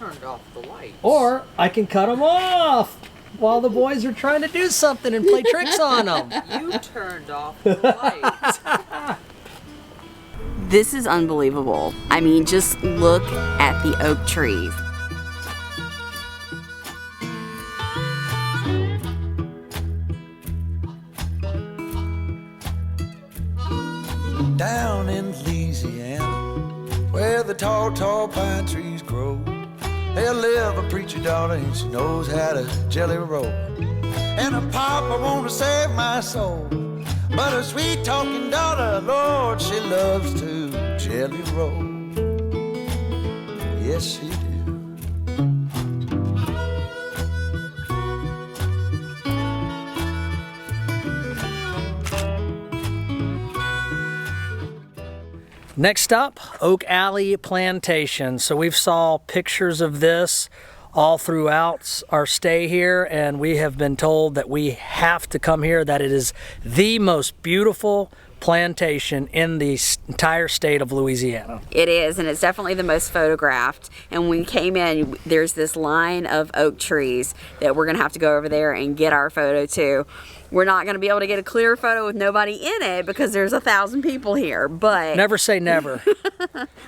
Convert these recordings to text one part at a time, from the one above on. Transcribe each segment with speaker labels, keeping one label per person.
Speaker 1: turned off the lights.
Speaker 2: Or I can cut them off while the boys are trying to do something and play tricks on them.
Speaker 1: You turned off the lights.
Speaker 3: This is unbelievable. I mean, just look at the oak trees.
Speaker 4: Down in Louisiana, where the tall, tall pine trees grow, there live a preacher daughter and she knows how to jelly roll. And a papa wanna save my soul, but a sweet talking daughter, Lord, she loves to jelly roll. Yes, she do.
Speaker 2: Next up, Oak Alley Plantation. So we've saw pictures of this all throughout our stay here, and we have been told that we have to come here, that it is the most beautiful plantation in the entire state of Louisiana.
Speaker 3: It is, and it's definitely the most photographed. And when we came in, there's this line of oak trees that we're gonna have to go over there and get our photo too. We're not gonna be able to get a clear photo with nobody in it because there's 1,000 people here, but
Speaker 2: Never say never.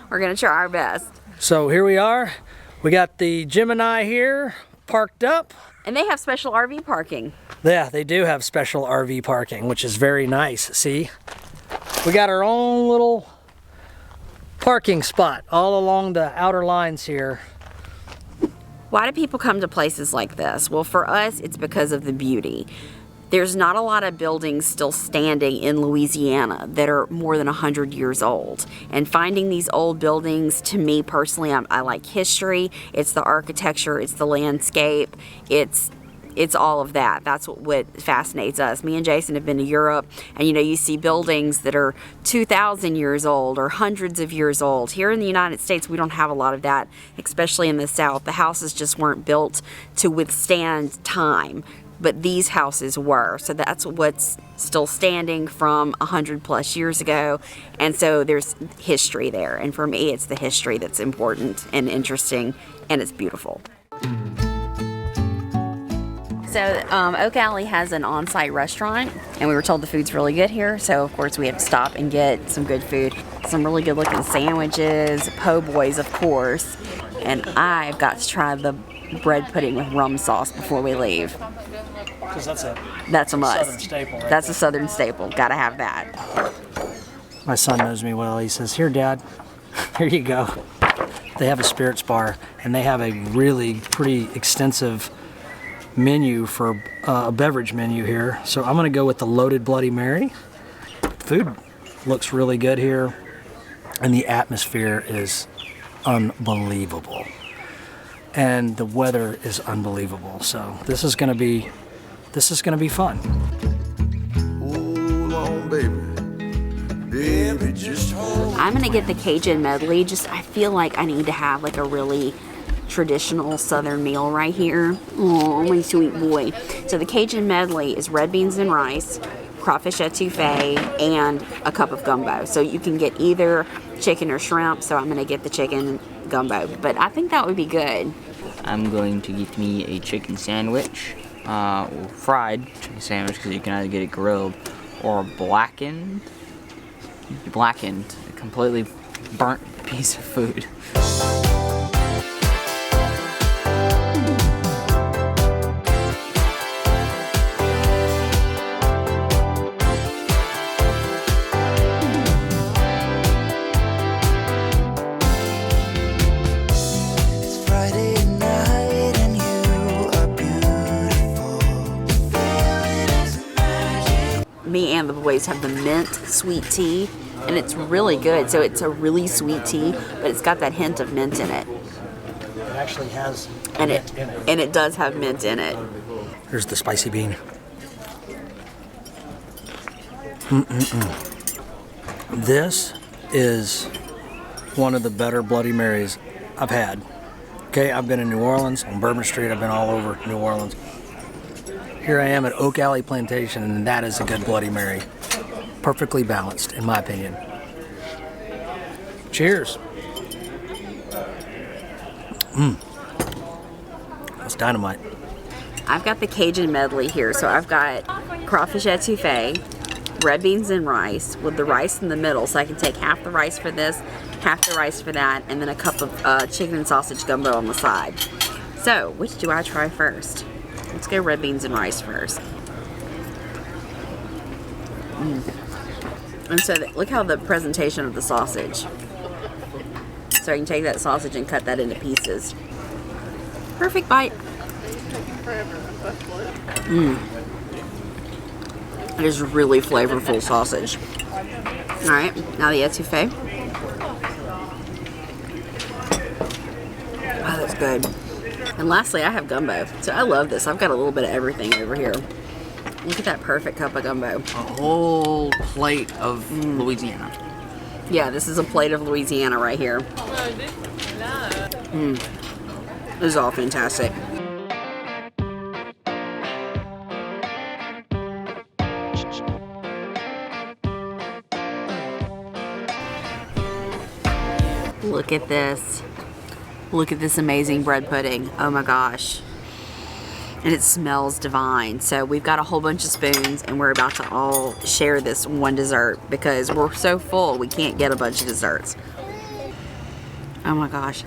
Speaker 3: we're gonna try our best.
Speaker 2: So here we are. We got the Gemini here parked up.
Speaker 3: And they have special RV parking.
Speaker 2: Yeah, they do have special RV parking, which is very nice. See? We got our own little parking spot all along the outer lines here.
Speaker 3: Why do people come to places like this? Well, for us, it's because of the beauty. There's not a lot of buildings still standing in Louisiana that are more than 100 years old. And finding these old buildings, to me personally, I like history. It's the architecture, it's the landscape, it's all of that. That's what fascinates us. Me and Jason have been to Europe, and you see buildings that are 2,000 years old or hundreds of years old. Here in the United States, we don't have a lot of that, especially in the South. The houses just weren't built to withstand time. But these houses were, so that's what's still standing from 100 plus years ago, and so there's history there, and for me it's the history that's important and interesting, and it's beautiful. So Oak Alley has an on-site restaurant, and we were told the food's really good here, so of course we have to stop and get some good food. Some really good looking sandwiches, po' boys of course, and I've got to try the bread pudding with rum sauce before we leave.
Speaker 2: Because
Speaker 3: That's a must.
Speaker 2: Southern staple, right?
Speaker 3: That's a Southern staple. Gotta have that.
Speaker 2: My son knows me well. He says, "Here, Dad, here you go." They have a spirits bar, and they have a really pretty extensive menu for a beverage menu here. So I'm gonna go with the loaded Bloody Mary. Food looks really good here, and the atmosphere is unbelievable. And the weather is unbelievable. So this is gonna be fun.
Speaker 4: Hold on, baby. Baby, just hold.
Speaker 3: I'm gonna get the Cajun Medley. I feel like I need to have like a really traditional Southern meal right here. Oh, my sweet boy. So the Cajun Medley is red beans and rice, crawfish etouffee, and a cup of gumbo. So you can get either chicken or shrimp. So I'm gonna get the chicken gumbo, but I think that would be good.
Speaker 1: I'm going to get me a chicken sandwich, fried chicken sandwich, because you can either get it grilled or blackened, a completely burnt piece of food.
Speaker 3: Me and the boys have the mint sweet tea, and it's really good. So it's a really sweet tea, but it's got that hint of mint in it.
Speaker 2: It actually has
Speaker 3: mint in it. And it does have mint in it.
Speaker 2: Here's the spicy bean. This is one of the better Bloody Marys I've had. Okay, I've been in New Orleans, on Bourbon Street, I've been all over New Orleans. Here I am at Oak Alley Plantation, and that is a good Bloody Mary. Perfectly balanced, in my opinion. Cheers. It's dynamite.
Speaker 3: I've got the Cajun Medley here. So I've got crawfish etouffee, red beans and rice with the rice in the middle. So I can take half the rice for this, half the rice for that, and then a cup of chicken and sausage gumbo on the side. So, which do I try first? Let's go red beans and rice first. And so, look how the presentation of the sausage. So I can take that sausage and cut that into pieces. Perfect bite. It is really flavorful sausage. All right, now the etouffee. Oh, that's good. And lastly, I have gumbo. So I love this. I've got a little bit of everything over here. Look at that perfect cup of gumbo.
Speaker 1: A whole plate of Louisiana.
Speaker 3: Yeah, this is a plate of Louisiana right here. This is all fantastic. Look at this. Look at this amazing bread pudding. Oh my gosh. And it smells divine. So we've got a whole bunch of spoons and we're about to all share this one dessert because we're so full we can't get a bunch of desserts. Oh my gosh.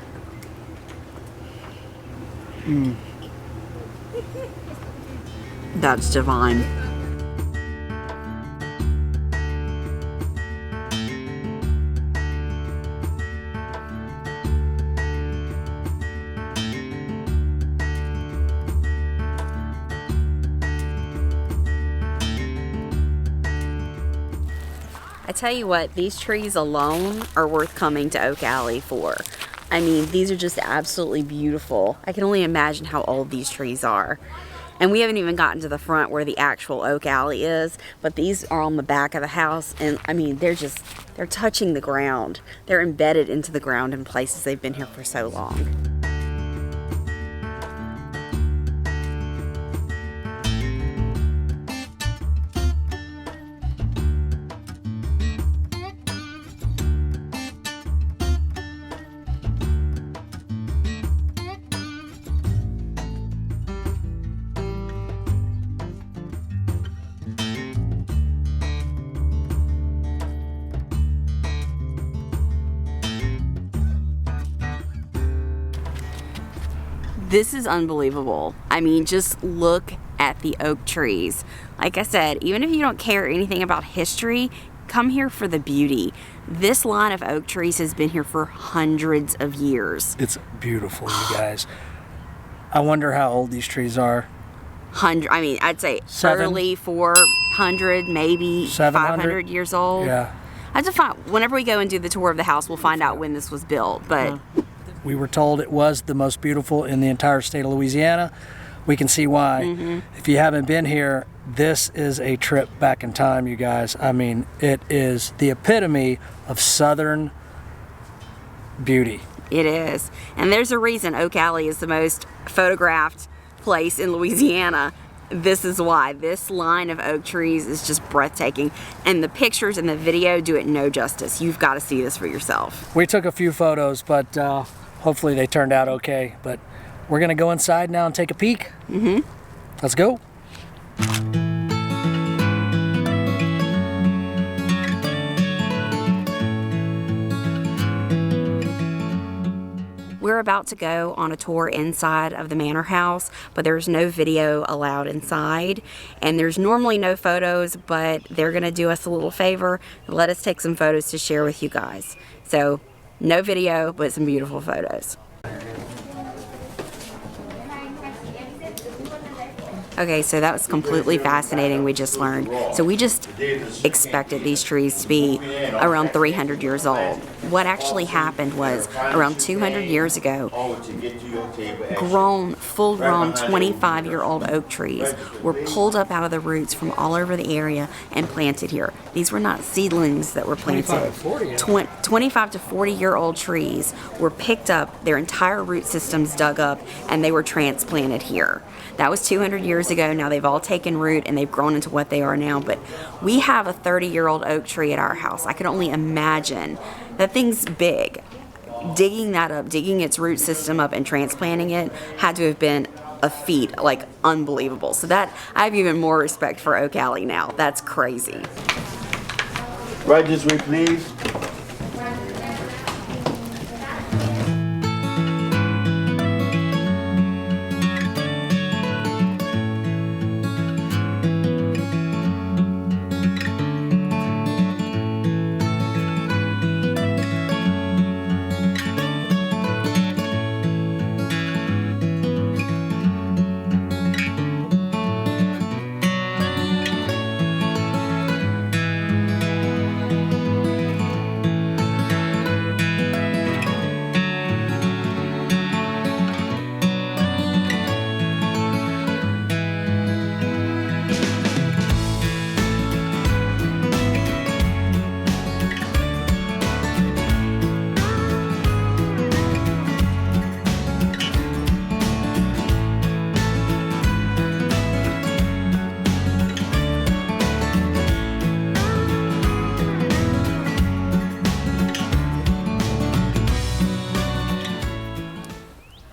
Speaker 3: That's divine. I tell you what, these trees alone are worth coming to Oak Alley for. I mean, these are just absolutely beautiful. I can only imagine how old these trees are. And we haven't even gotten to the front where the actual Oak Alley is, but these are on the back of the house. And I mean, they're touching the ground. They're embedded into the ground in places they've been here for so long. This is unbelievable. I mean, just look at the oak trees. Like I said, even if you don't care anything about history, come here for the beauty. This line of oak trees has been here for hundreds of years.
Speaker 2: It's beautiful, you guys. I wonder how old these trees are.
Speaker 3: I mean, I'd say early 400, maybe 500 years old.
Speaker 2: Yeah.
Speaker 3: I have to find, whenever we go and do the tour of the house, we'll find out when this was built. But
Speaker 2: we were told it was the most beautiful in the entire state of Louisiana. We can see why. If you haven't been here, this is a trip back in time, you guys. I mean, it is the epitome of Southern beauty.
Speaker 3: It is. And there's a reason Oak Alley is the most photographed place in Louisiana. This is why. This line of oak trees is just breathtaking. And the pictures and the video do it no justice. You've got to see this for yourself.
Speaker 2: We took a few photos, but hopefully they turned out okay. But we're going to go inside now and take a peek. Let's go.
Speaker 3: We're about to go on a tour inside of the Manor house, but there's no video allowed inside. And there's normally no photos, but they're going to do us a little favor and let us take some photos to share with you guys. So, no video, but some beautiful photos. Okay, so that was completely fascinating, we just learned. So we just expected these trees to be around 300 years old. What actually happened was around 200 years ago, full-grown 25-year-old oak trees were pulled up out of the roots from all over the area and planted here. These were not seedlings that were planted. 25 to 40-year-old trees were picked up, their entire root systems dug up, and they were transplanted here. That was 200 years ago. Now they've all taken root and they've grown into what they are now. But we have a 30-year-old oak tree at our house. I can only imagine that thing's big. Digging that up, digging its root system up and transplanting it had to have been a feat, like unbelievable. So that, I have even more respect for Oak Alley now. That's crazy.
Speaker 5: Right this way, please.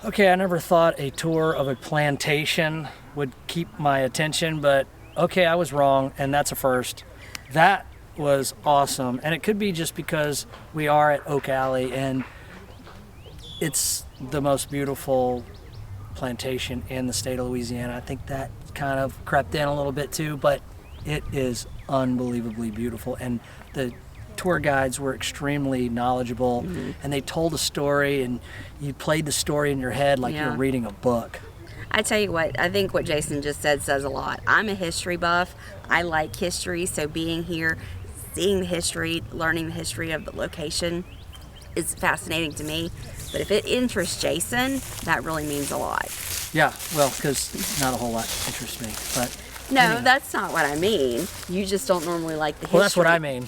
Speaker 2: Okay, I never thought a tour of a plantation would keep my attention, but okay, I was wrong, and that's a first. That was awesome, and it could be just because we are at Oak Alley, and it's the most beautiful plantation in the state of Louisiana. I think that kind of crept in a little bit too, but it is unbelievably beautiful, and the tour guides were extremely knowledgeable, and they told a story, and you played the story in your head like you're reading a book.
Speaker 3: I tell you what, I think what Jason just said says a lot. I'm a history buff. I like history, so being here, seeing the history, learning the history of the location is fascinating to me. But if it interests Jason, that really means a lot.
Speaker 2: Yeah, well, because not a whole lot interests me, but
Speaker 3: no,
Speaker 2: anyway.
Speaker 3: That's not what I mean. You just don't normally like the history.
Speaker 2: Well, that's what I mean.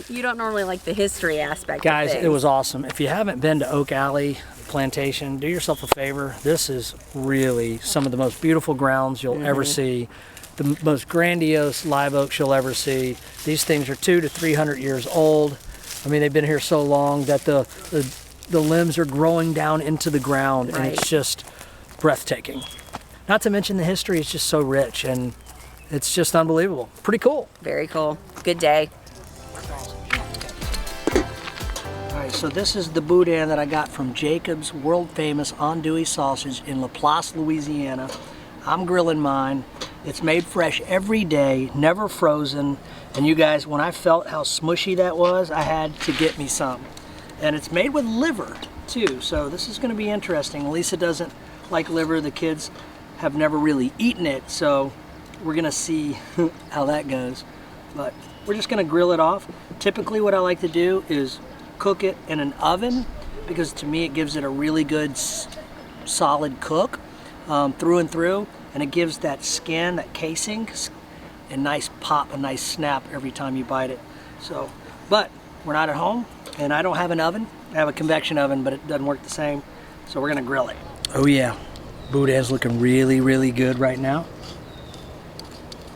Speaker 3: You don't normally like the history aspect
Speaker 2: Guys,
Speaker 3: of things.
Speaker 2: it was awesome. If you haven't been to Oak Alley Plantation, do yourself a favor. This is really some of the most beautiful grounds you'll ever see. The most grandiose live oaks you'll ever see. These things are 200 to 300 years old. I mean, they've been here so long that the limbs are growing down into the ground, and it's just breathtaking. Not to mention the history is just so rich, and it's just unbelievable. Pretty cool.
Speaker 3: Very cool. Good day.
Speaker 2: All right, so this is the Boudin that I got from Jacob's world famous andouille sausage in Laplace, Louisiana. I'm grilling mine. It's made fresh every day, never frozen. And you guys, when I felt how smushy that was, I had to get me some. And it's made with liver too, so this is gonna be interesting. Lisa doesn't like liver. The kids have never really eaten it, so we're gonna see how that goes. But we're just gonna grill it off. Typically what I like to do is cook it in an oven, because to me it gives it a really good solid cook through and through, and it gives that skin, that casing, a nice pop, a nice snap every time you bite it. So, but we're not at home, and I don't have an oven. I have a convection oven, but it doesn't work the same, so we're gonna grill it. Oh yeah, Boudin's looking really, really good right now.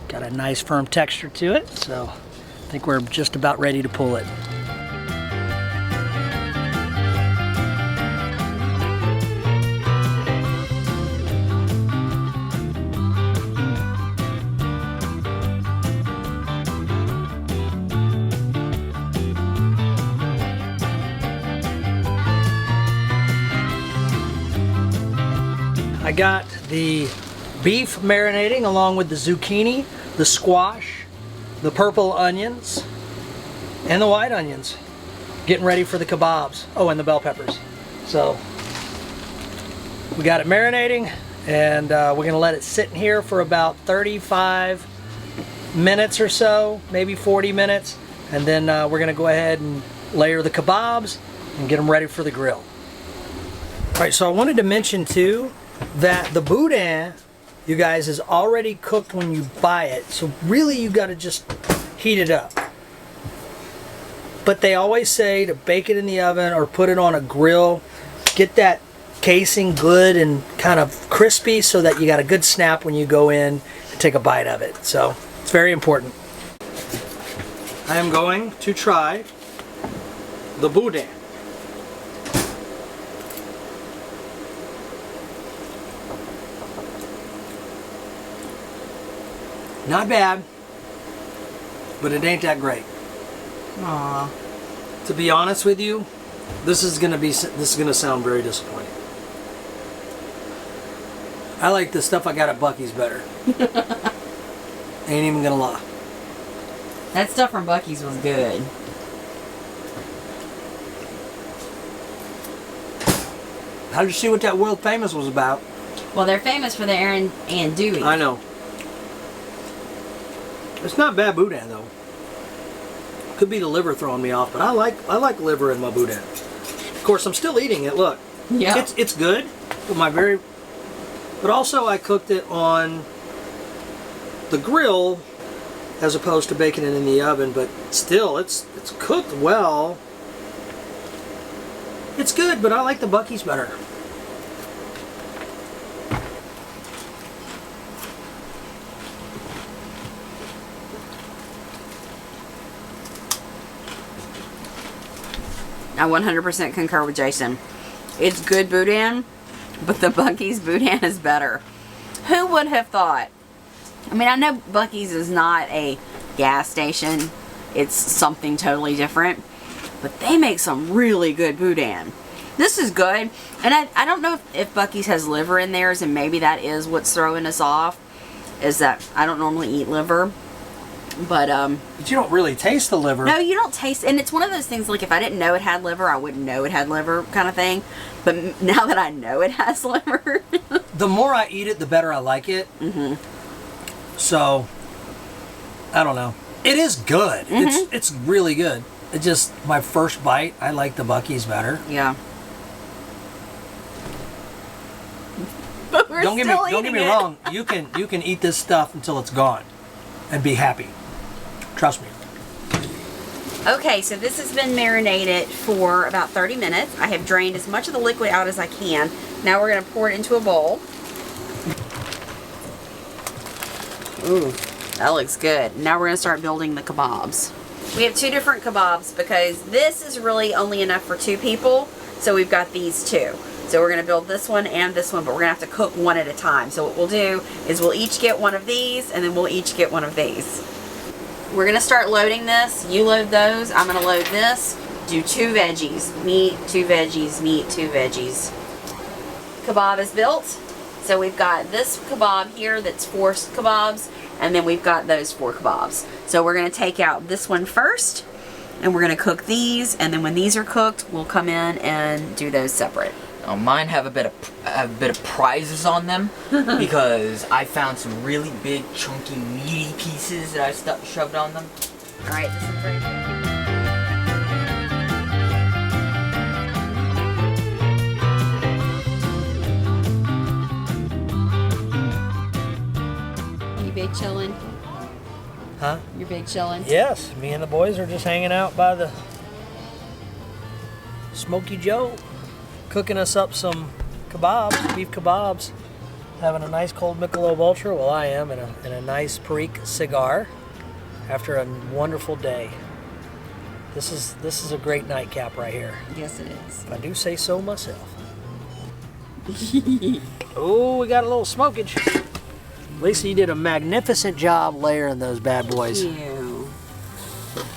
Speaker 2: Got a nice firm texture to it, so I think we're just about ready to pull it. I got the beef marinating along with the zucchini, the squash, the purple onions, and the white onions. Getting ready for the kebabs. Oh, and the bell peppers. So we got it marinating, and we're gonna let it sit in here for about 35 minutes or so, maybe 40 minutes, and then we're gonna go ahead and layer the kebabs and get them ready for the grill. All right, so I wanted to mention too that the Boudin, you guys, is already cooked when you buy it, so really you got to just heat it up. But they always say to bake it in the oven or put it on a grill, get that casing good and kind of crispy so that you got a good snap when you go in and take a bite of it. So it's very important. I am going to try the Boudin. Not bad, but it ain't that great.
Speaker 3: Aw.
Speaker 2: To be honest with you, this is gonna sound very disappointing. I like the stuff I got at Buc-ee's better. Ain't even gonna lie.
Speaker 3: That stuff from Buc-ee's was good.
Speaker 2: How did you see what that World Famous was about?
Speaker 3: Well, they're famous for their andouille.
Speaker 2: I know. It's not bad Boudin though. Could be the liver throwing me off, but I like liver in my Boudin. Of course, I'm still eating it. Look,
Speaker 3: Yeah.
Speaker 2: it's good. But also I cooked it on the grill as opposed to baking it in the oven. But still, it's cooked well. It's good, but I like the Buc-ee's better.
Speaker 3: I 100% concur with Jason. It's good Boudin, but the Buc-ee's Boudin is better. Who would have thought? I mean, I know Buc-ee's is not a gas station. It's something totally different. But they make some really good Boudin. This is good. And I don't know if Buc-ee's has liver in theirs, and maybe that is what's throwing us off. Is that I don't normally eat liver. But
Speaker 2: you don't really taste the liver.
Speaker 3: no, you don't taste, and it's one of those things like if I didn't know it had liver, I wouldn't know it had liver kind of thing. But now that I know it has liver,
Speaker 2: The more I eat it, the better I like it. Mm-hmm. So, I don't know. It is good.
Speaker 3: Mm-hmm.
Speaker 2: It's really good. It just my first bite, I like the Buc-ee's better.
Speaker 3: yeah. But we're
Speaker 2: Don't get
Speaker 3: eating
Speaker 2: me
Speaker 3: it.
Speaker 2: wrong. You can eat this stuff until it's gone, and be happy. Trust me.
Speaker 3: Okay, so this has been marinated for about 30 minutes. I have drained as much of the liquid out as I can. Now we're going to pour it into a bowl. Ooh, that looks good. Now we're going to start building the kebabs. We have two different kebabs because this is really only enough for 2 people. So we've got these 2. So we're going to build this one and this one, but we're going to have to cook one at a time. So what we'll do is we'll each get one of these, and then we'll each get one of these. We're going to start loading this. You load those. I'm going to load this. Do 2 veggies. Meat, 2 veggies, meat, 2 veggies. Kebab is built. So we've got this kebab here that's 4 kebabs, and then we've got those 4 kebabs. So we're going to take out this one first, and we're going to cook these, and then when these are cooked, we'll come in and do those separate.
Speaker 1: Mine have a bit of prizes on them because I found some really big, chunky, meaty pieces that I shoved on them.
Speaker 3: All right, this one's ready. You big chillin'?
Speaker 2: Huh?
Speaker 3: You're big chillin'?
Speaker 2: Yes, me and the boys are just hanging out by the Smoky Joe, cooking us up some kebabs, beef kebabs, having a nice cold Michelob Ultra. Well, I am in a nice Perique cigar after a wonderful day. This is a great nightcap right here,
Speaker 3: Yes, it is.
Speaker 2: if I do say so myself. Oh, we got a little smokage. Lisa, you did a magnificent job layering those bad boys.
Speaker 3: Ew.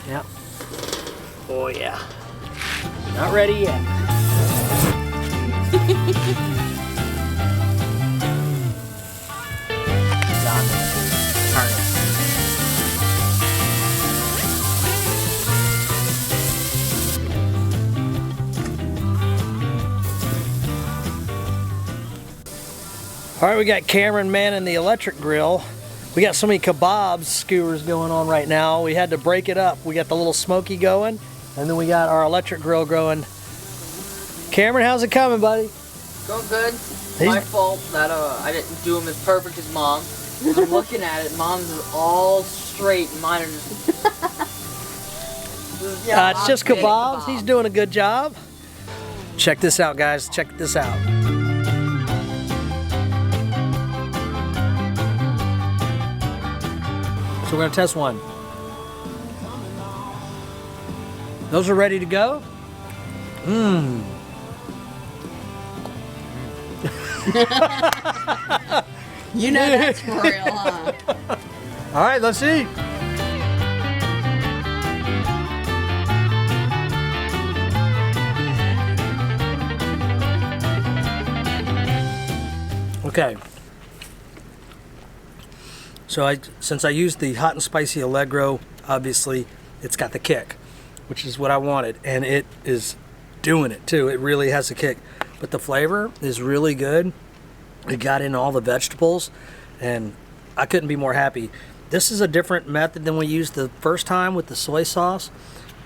Speaker 2: Yep. Oh yeah. Not ready yet. All right, we got Cameron manning the electric grill. We got so many kebab skewers going on right now. We had to break it up. We got the little smoky going, and then we got our electric grill going. Cameron, how's it coming, buddy?
Speaker 1: Going good. My fault that I didn't do them as perfect as Mom. I'm looking at it. Mom's is all straight. Mine are just.
Speaker 2: It's just kebabs. He's doing a good job. Check this out, guys. Check this out. So we're gonna test one. Those are ready to go? Mmm.
Speaker 3: You know that's for real, huh?
Speaker 2: All right, let's eat. Okay. So since I used the hot and spicy Allegro, obviously it's got the kick, which is what I wanted, and it is doing it too. It really has a kick, but the flavor is really good. It got in all the vegetables, and I couldn't be more happy. This is a different method than we used the first time with the soy sauce,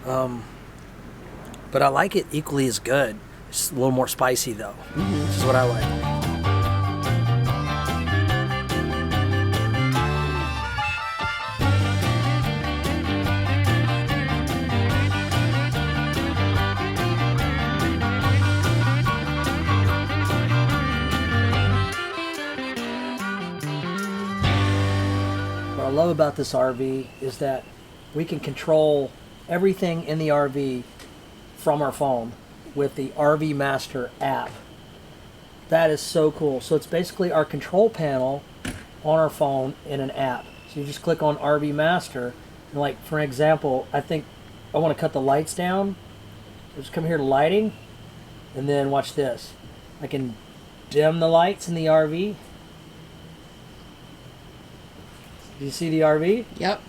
Speaker 2: but I like it equally as good. It's a little more spicy though. This is what I like. What I love about this RV is that we can control everything in the RV from our phone with the RV Master app. That is so cool. So it's basically our control panel on our phone in an app. So you just click on RV Master, and like for example, I think I want to cut the lights down. Just come here to lighting, and then watch this. I can dim the lights in the RV. Do you see the RV?
Speaker 3: Yep.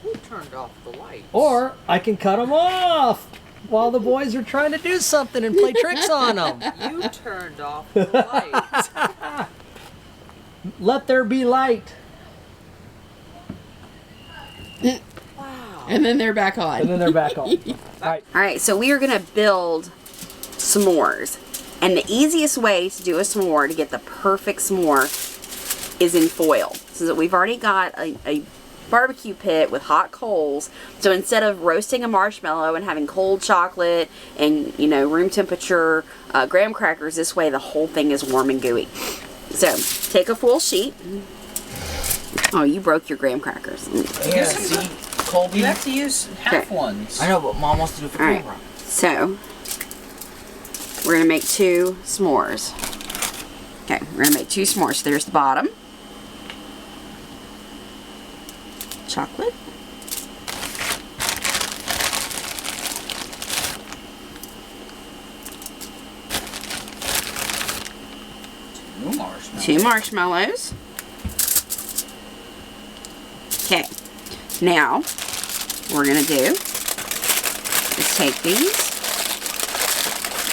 Speaker 1: Who turned off the lights?
Speaker 2: Or I can cut them off while the boys are trying to do something and play tricks on them.
Speaker 1: You turned off the lights.
Speaker 2: Let there be light.
Speaker 1: Wow.
Speaker 3: And then they're back on.
Speaker 2: And then they're back on. All right.
Speaker 3: All right, so we are going to build s'mores. And the easiest way to do a s'more, to get the perfect s'more, is in foil. So that we've already got a barbecue pit with hot coals. So instead of roasting a marshmallow and having cold chocolate and, you know, room temperature graham crackers, this way the whole thing is warm and gooey. So take a full sheet. Oh, you broke your graham crackers.
Speaker 1: Yeah, see, Colby, you have to use half
Speaker 3: Okay.
Speaker 1: ones. I know, but Mom wants to do it for
Speaker 3: All right.
Speaker 1: camera.
Speaker 3: So we're going to make 2 s'mores. Okay, we're going to make 2 s'mores. So there's the bottom. Chocolate.
Speaker 1: Marshmallows.
Speaker 3: 2 marshmallows. Okay, now what we're going to do is take these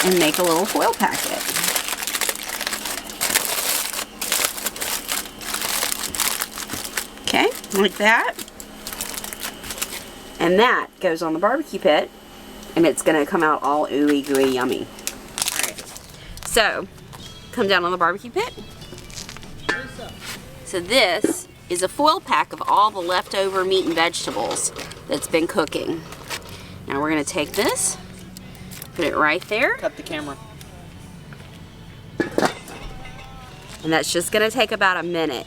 Speaker 3: and make a little foil packet. Okay, like that. And that goes on the barbecue pit, and it's going to come out all ooey gooey yummy. Alright, so come down on the barbecue pit. So this is a foil pack of all the leftover meat and vegetables that's been cooking. Now we're going to take this, put it right there,
Speaker 1: Cut the camera.
Speaker 3: and that's just going to take about a minute.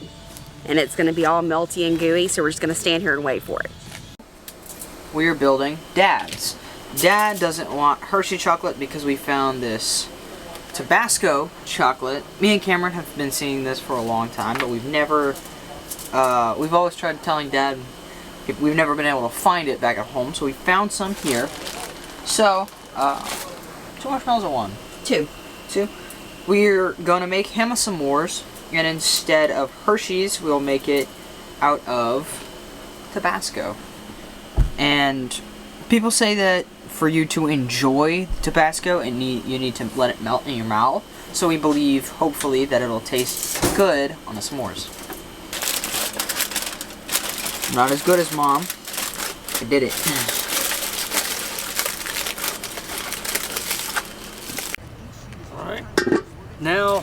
Speaker 3: And it's going to be all melty and gooey, so we're just going to stand here and wait for it.
Speaker 1: We are building Dad's. Dad doesn't want Hershey chocolate because we found this Tabasco chocolate. Me and Cameron have been seeing this for a long time, but we've never, we've always tried telling Dad we've never been able to find it back at home, so we found some here. So, 2 marshmallows or 1?
Speaker 3: 2.
Speaker 1: 2. We're gonna make him a s'mores, and instead of Hershey's, we'll make it out of Tabasco. And people say that for you to enjoy Tabasco, you need to let it melt in your mouth. So we believe, hopefully, that it'll taste good on the s'mores. Not as good as Mom. I did it.
Speaker 2: Alright. Now,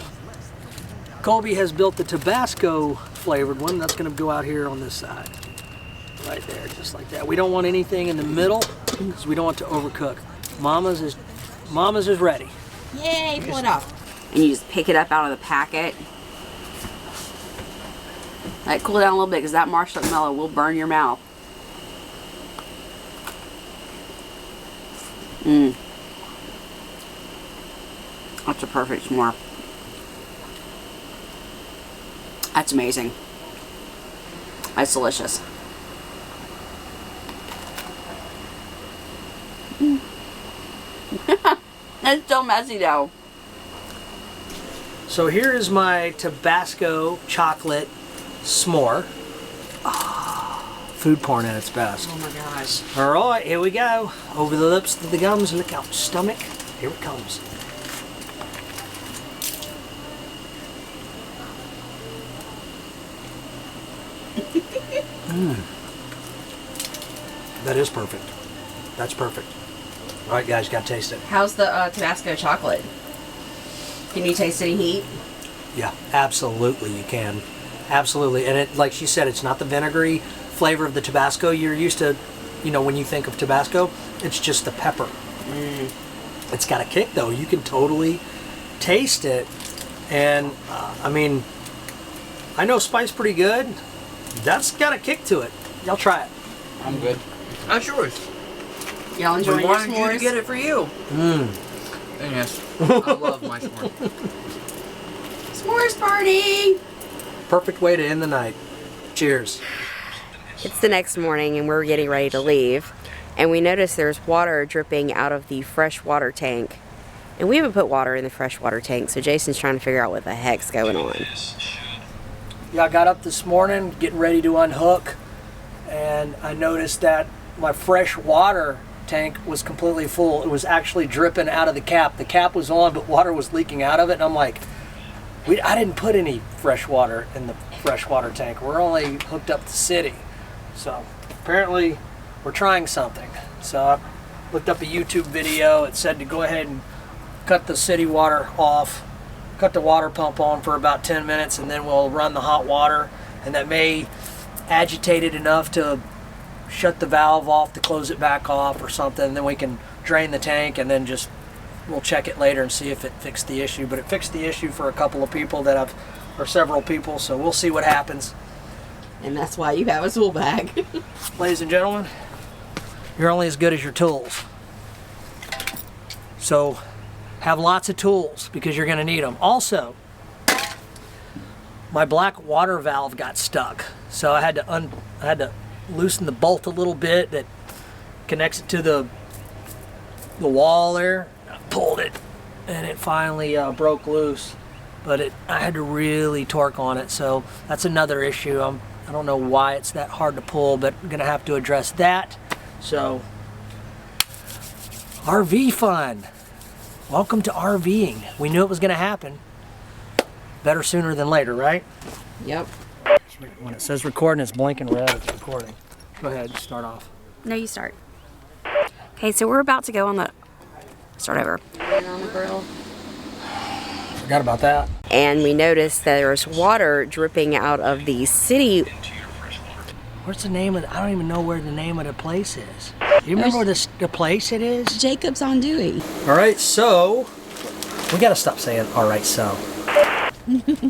Speaker 2: Colby has built the Tabasco flavored one. That's going to go out here on this side. Right there, just like that. We don't want anything in the middle because we don't want to overcook. Mama's is ready.
Speaker 3: Yay, pull it off. And you just pick it up out of the packet. Let it cool down a little bit because that marshmallow will burn your mouth. Mmm. That's a perfect s'more. That's amazing. That's delicious. It's still messy though.
Speaker 2: So here is my Tabasco chocolate s'more. Food porn at its best.
Speaker 1: Oh my gosh.
Speaker 2: All right, here we go. Over the lips to the gums, look out, stomach. Here it comes. That is perfect. That's perfect. All right, guys, gotta taste it.
Speaker 3: How's the Tabasco chocolate? Can you taste any heat?
Speaker 2: Yeah, absolutely you can. Absolutely. And it, like she said, it's not the vinegary flavor of the Tabasco you're used to, you know, when you think of Tabasco. It's just the pepper. It's got a kick though. You can totally taste it. And I mean, I know spice pretty good. That's got a kick to it. Y'all try it.
Speaker 1: I'm good. That's yours.
Speaker 3: Y'all enjoying your
Speaker 1: wanted you
Speaker 3: s'mores?
Speaker 1: to get it for you. Yes. I love my s'more.
Speaker 3: S'mores party!
Speaker 2: Perfect way to end the night. Cheers.
Speaker 3: It's the next morning and we're getting ready to leave. And we notice there's water dripping out of the fresh water tank. And we haven't put water in the fresh water tank, so Jason's trying to figure out what the heck's going on.
Speaker 2: Yeah, I got up this morning getting ready to unhook, and I noticed that my fresh water tank was completely full. It was actually dripping out of the cap. The cap was on, but water was leaking out of it, and I'm like, I didn't put any fresh water in the fresh water tank. We're only hooked up to city. So apparently we're trying something. So I looked up a YouTube video. It said to go ahead and cut the city water off, cut the water pump on for about 10 minutes, and then we'll run the hot water, and that may agitate it enough to shut the valve off to close it back off or something, and then we can drain the tank, and then just we'll check it later and see if it fixed the issue. But it fixed the issue for a couple of people or several people, so we'll see what happens.
Speaker 3: And that's why you have a tool bag.
Speaker 2: Ladies and gentlemen, you're only as good as your tools. So have lots of tools because you're going to need them. Also, my black water valve got stuck, so I had to loosen the bolt a little bit that connects it to the wall there. I pulled it, and it finally broke loose. But I had to really torque on it, so that's another issue. I don't know why it's that hard to pull, but I'm gonna have to address that. So, RV fun. Welcome to RVing. We knew it was gonna happen. Better sooner than later, right?
Speaker 3: Yep.
Speaker 2: When it says recording, it's blinking red, it's recording. Go ahead, start off.
Speaker 3: No, you start. Okay, so we're about to go on the... Start over. On the grill.
Speaker 2: Forgot about that.
Speaker 3: And we noticed that there's water dripping out of the city.
Speaker 2: What's the name of I don't even know where the name of the place is. Do you remember where the place it is?
Speaker 3: Jacob's on Dewey.
Speaker 2: All right, so we gotta stop saying all right, so.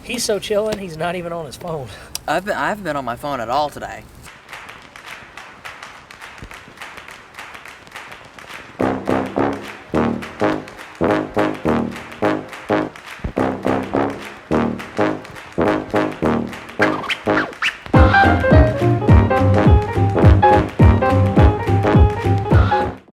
Speaker 2: He's so chilling, he's not even on his phone.
Speaker 1: I haven't been on my phone at all today.